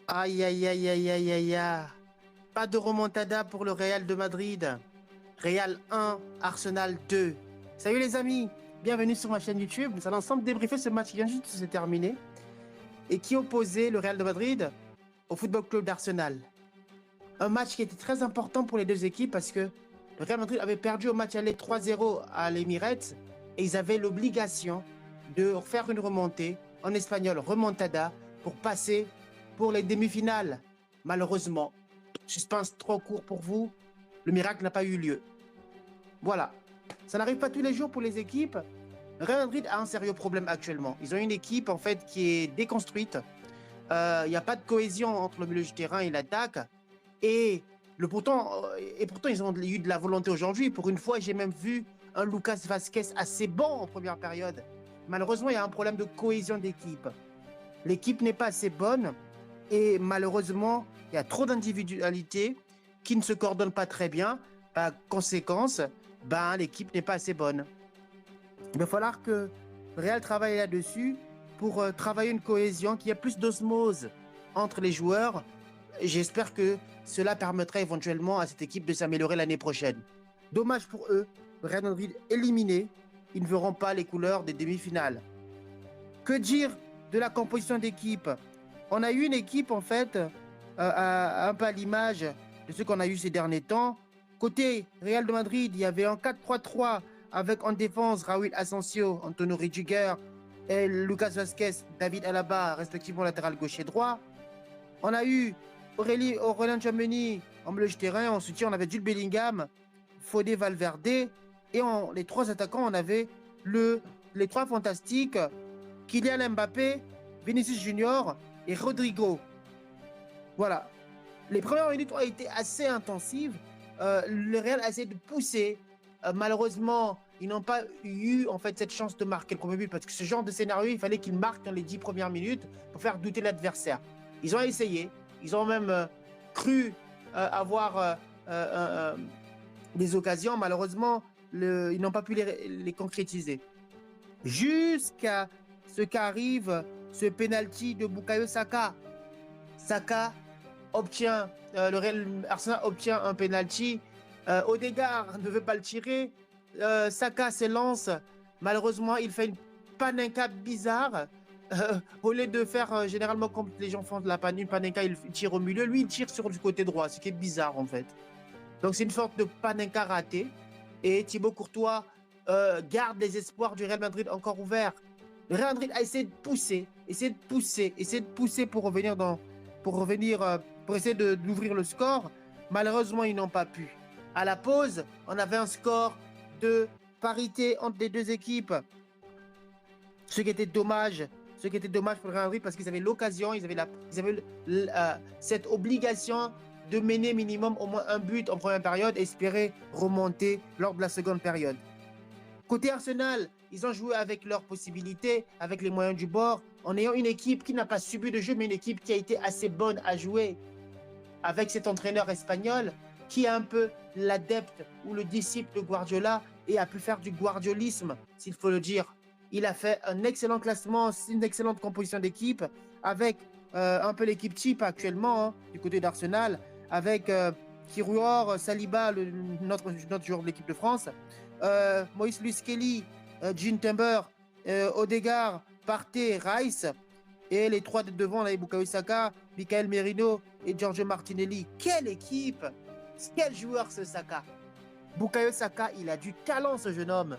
Aïe, aïe, aïe, aïe, aïe, aïe, aïe. Pas de remontada pour le Real de Madrid. Real 1, Arsenal 2. Salut les amis, bienvenue sur ma chaîne YouTube. Nous allons ensemble débriefer ce match qui vient juste de se terminer et qui opposait le Real de Madrid au Football Club d'Arsenal. Un match qui était très important pour les deux équipes parce que le Real Madrid avait perdu au match aller 3-0 à l'Emirates et ils avaient l'obligation de faire une remontée, en espagnol remontada, pour passer pour les demi-finales. Malheureusement, suspense trop court pour vous, le miracle n'a pas eu lieu. Voilà, ça n'arrive pas tous les jours pour les équipes. Le Real Madrid a un sérieux problème actuellement. Ils ont une équipe en fait qui est déconstruite. Il n'y a pas de cohésion entre le milieu du terrain et l'attaque. Et, pourtant, ils ont eu de la volonté aujourd'hui. Pour une fois, j'ai même vu un Lucas Vasquez assez bon en première période. Malheureusement, il y a un problème de cohésion d'équipe. L'équipe n'est pas assez bonne et malheureusement, il y a trop d'individualités qui ne se coordonnent pas très bien. Par conséquence, l'équipe n'est pas assez bonne. Il va falloir que le Real travaille là-dessus pour travailler une cohésion, qu'il y ait plus d'osmose entre les joueurs. J'espère que cela permettra éventuellement à cette équipe de s'améliorer l'année prochaine. Dommage pour eux, le Real Madrid éliminé, ils ne verront pas les couleurs des demi-finales. Que dire de la composition d'équipe? On a eu une équipe en fait un peu à l'image de ce qu'on a eu ces derniers temps. Côté Real de Madrid, il y avait un 4-3-3 avec en défense Raúl Asensio, Antonio Rudiger et Lucas Vazquez, David Alaba, respectivement latéral gauche et droit. On a eu Aurélien Tchouameni en milieu de terrain. En soutien, on avait Jude Bellingham, Fodé Valverde. Et les trois attaquants, on avait les trois fantastiques, Kylian Mbappé, Vinicius Junior et Rodrigo. Voilà. Les premières minutes ont été assez intensives. Le Real a essayé de pousser. Malheureusement, ils n'ont pas eu en fait cette chance de marquer le premier but parce que ce genre de scénario, il fallait qu'ils marquent dans les 10 premières minutes pour faire douter l'adversaire. Ils ont essayé. Ils ont même cru avoir des occasions. Malheureusement, ils n'ont pas pu les concrétiser. Jusqu'à ce qu'arrive ce penalty de Bukayo Saka. Saka obtient, le Real Arsenal obtient un penalty. Odegaard ne veut pas le tirer. Saka s'élance. Malheureusement, il fait une panenka bizarre. Au lieu de faire généralement comme les gens font de une panenka, il tire au milieu. Lui, il tire sur du côté droit, ce qui est bizarre en fait. Donc c'est une sorte de panenka ratée. Et Thibaut Courtois garde les espoirs du Real Madrid encore ouverts. Le Real Madrid a essayé de pousser, essayer de pousser pour essayer d'ouvrir le score. Malheureusement, ils n'ont pas pu. À la pause, on avait un score de parité entre les deux équipes. Ce qui était dommage, pour le Real Madrid parce qu'ils avaient l'occasion, ils avaient cette obligation de mener minimum au moins un but en première période et espérer remonter lors de la seconde période. Côté Arsenal, ils ont joué avec leurs possibilités, avec les moyens du bord, en ayant une équipe qui n'a pas subi de jeu, mais une équipe qui a été assez bonne à jouer. Avec cet entraîneur espagnol qui est un peu l'adepte ou le disciple de Guardiola et a pu faire du guardiolisme, s'il faut le dire. Il a fait un excellent classement, une excellente composition d'équipe avec un peu l'équipe type actuellement du côté d'Arsenal, avec Kiruor, Saliba, notre joueur de l'équipe de France, Moïse Luis Kelly, Jean Timber, Odegaard, Partey, Rice. Et les trois de devant, on avait Bukayo Saka, Michael Merino et Giorgio Martinelli. Quelle équipe! Quel joueur ce Saka! Bukayo Saka, il a du talent ce jeune homme.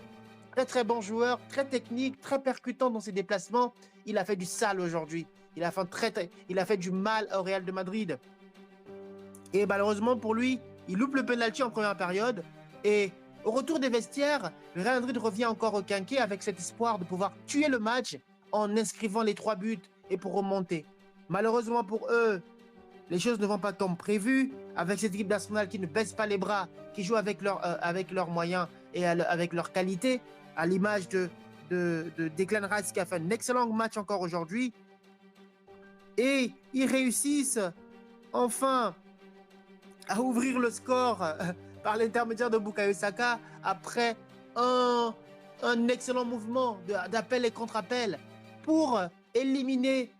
Très très bon joueur, très technique, très percutant dans ses déplacements. Il a fait du sale aujourd'hui. Il a fait du mal au Real de Madrid. Et malheureusement pour lui, il loupe le penalty en première période. Et au retour des vestiaires, le Real Madrid revient encore au quinquet avec cet espoir de pouvoir tuer le match en inscrivant les 3 buts et pour remonter. Malheureusement pour eux, les choses ne vont pas comme prévu, avec cette équipe d'Arsenal qui ne baisse pas les bras, qui joue avec leurs moyens et avec leur qualité, à l'image de Declan Rice qui a fait un excellent match encore aujourd'hui. Et ils réussissent enfin à ouvrir le score par l'intermédiaire de Bukayo Saka après un excellent mouvement d'appel et contre-appel pour éliminer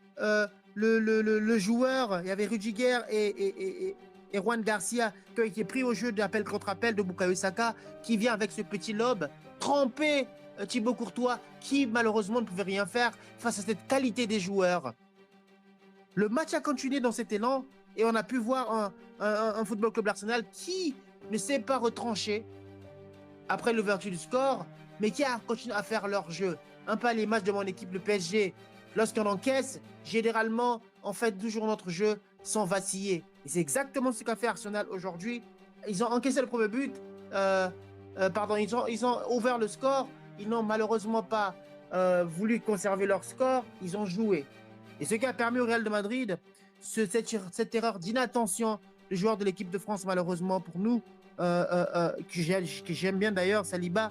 le joueur, il y avait Rudiger et Juan Garcia qui ont été pris au jeu d'appel contre appel de Bukayo Saka, qui vient avec ce petit lob, tremper Thibaut Courtois, qui malheureusement ne pouvait rien faire face à cette qualité des joueurs. Le match a continué dans cet élan et on a pu voir un Football Club Arsenal qui ne s'est pas retranché après l'ouverture du score, mais qui a continué à faire leur jeu. Un peu à l'image de mon équipe, le PSG. Lorsqu'on encaisse, généralement, on fait toujours notre jeu sans vaciller. Et c'est exactement ce qu'a fait Arsenal aujourd'hui. Ils ont encaissé le premier but, ils ont ouvert le score, ils n'ont malheureusement pas voulu conserver leur score, ils ont joué. Et ce qui a permis au Real de Madrid, cette erreur d'inattention du joueur de l'équipe de France, malheureusement pour nous, que j'aime bien d'ailleurs, Saliba,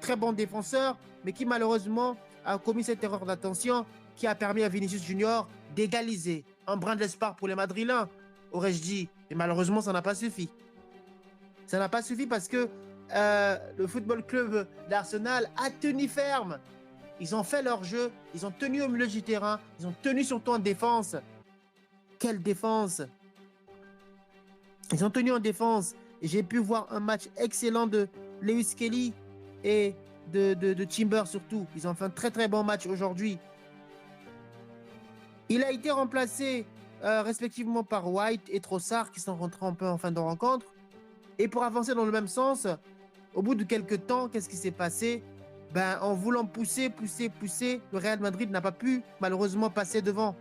très bon défenseur, mais qui malheureusement a commis cette erreur d'attention qui a permis à Vinicius Junior d'égaliser. Un brin d'espoir pour les Madrilènes, aurais-je dit. Et malheureusement, ça n'a pas suffi. Ça n'a pas suffi parce que le football club d'Arsenal a tenu ferme. Ils ont fait leur jeu, ils ont tenu au milieu du terrain, ils ont tenu surtout en défense. Quelle défense! Ils ont tenu en défense. Et j'ai pu voir un match excellent de Lewis Kelly et de Timber surtout. Ils ont fait un très bon match aujourd'hui. Il a été remplacé respectivement par White et Trossard qui sont rentrés un peu en fin de rencontre. Et pour avancer dans le même sens, au bout de quelques temps, qu'est-ce qui s'est passé? En voulant pousser, le Real Madrid n'a pas pu malheureusement passer devant.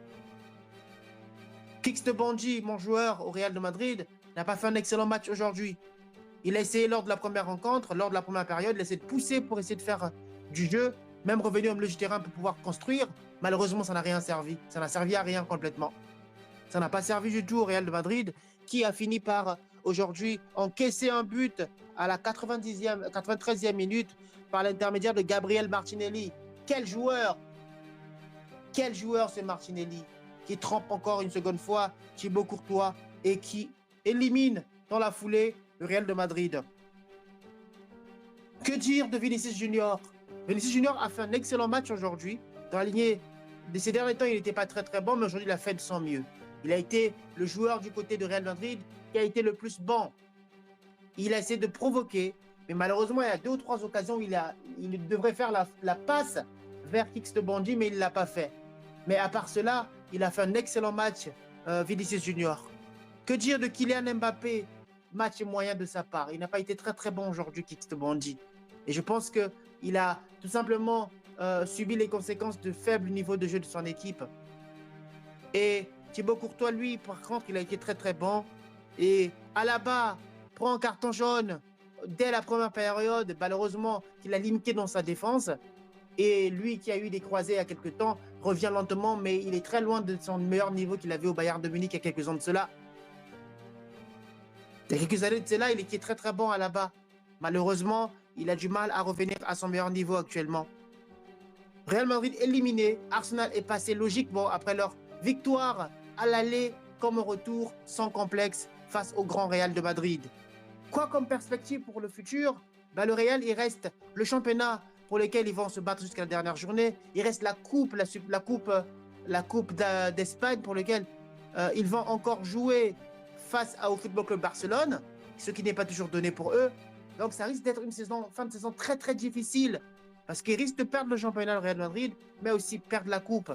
Kix de Bandji, mon joueur au Real de Madrid, n'a pas fait un excellent match aujourd'hui. Il a essayé lors de la première rencontre, lors de la première période, il a essayé de pousser pour essayer de faire du jeu, même revenu au milieu du terrain pour pouvoir construire. Malheureusement, ça n'a rien servi. Ça n'a servi à rien complètement. Ça n'a pas servi du tout au Real de Madrid, qui a fini par aujourd'hui encaisser un but à la 93e minute par l'intermédiaire de Gabriel Martinelli. Quel joueur! Quel joueur c'est Martinelli, qui trempe encore une seconde fois Thibaut Courtois et qui élimine dans la foulée le Real de Madrid. Que dire de Vinicius Junior? Vinicius Junior a fait un excellent match aujourd'hui. Dans la lignée de ces derniers temps, il n'était pas très bon, mais aujourd'hui, il a fait de son mieux. Il a été le joueur du côté de Real Madrid qui a été le plus bon. Il a essayé de provoquer, mais malheureusement, il y a 2 ou 3 occasions où il devrait faire la passe vers Kix de Bandji, mais il ne l'a pas fait. Mais à part cela, il a fait un excellent match, Vinicius Junior. Que dire de Kylian Mbappé? Match moyen de sa part. Il n'a pas été très bon aujourd'hui, Kix de Bandji. Et je pense qu'il a tout simplement subi les conséquences de faible niveau de jeu de son équipe. Et Thibaut Courtois, lui, par contre, il a été très bon. Et Alaba prend un carton jaune dès la première période, malheureusement, qu'il a limité dans sa défense. Et lui, qui a eu des croisés il y a quelques temps, revient lentement, mais il est très loin de son meilleur niveau qu'il avait au Bayern de Munich il y a quelques ans de cela. Il y a quelques années de cela, il était très bon Alaba. Malheureusement, il a du mal à revenir à son meilleur niveau actuellement. Real Madrid éliminé, Arsenal est passé logiquement après leur victoire à l'aller comme au retour, sans complexe, face au grand Real de Madrid. Quoi comme perspective pour le futur? Le Real, il reste le championnat pour lequel ils vont se battre jusqu'à la dernière journée. Il reste la coupe d'Espagne pour laquelle ils vont encore jouer face au Football Club Barcelone, ce qui n'est pas toujours donné pour eux. Donc ça risque d'être une fin de saison très difficile, parce qu'ils risquent de perdre le championnat, le Real Madrid, mais aussi perdre la coupe.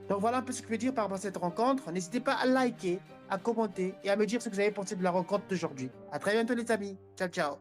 Donc voilà un peu ce que je veux dire par rapport à cette rencontre. N'hésitez pas à liker, à commenter et à me dire ce que vous avez pensé de la rencontre d'aujourd'hui. À très bientôt les amis. Ciao.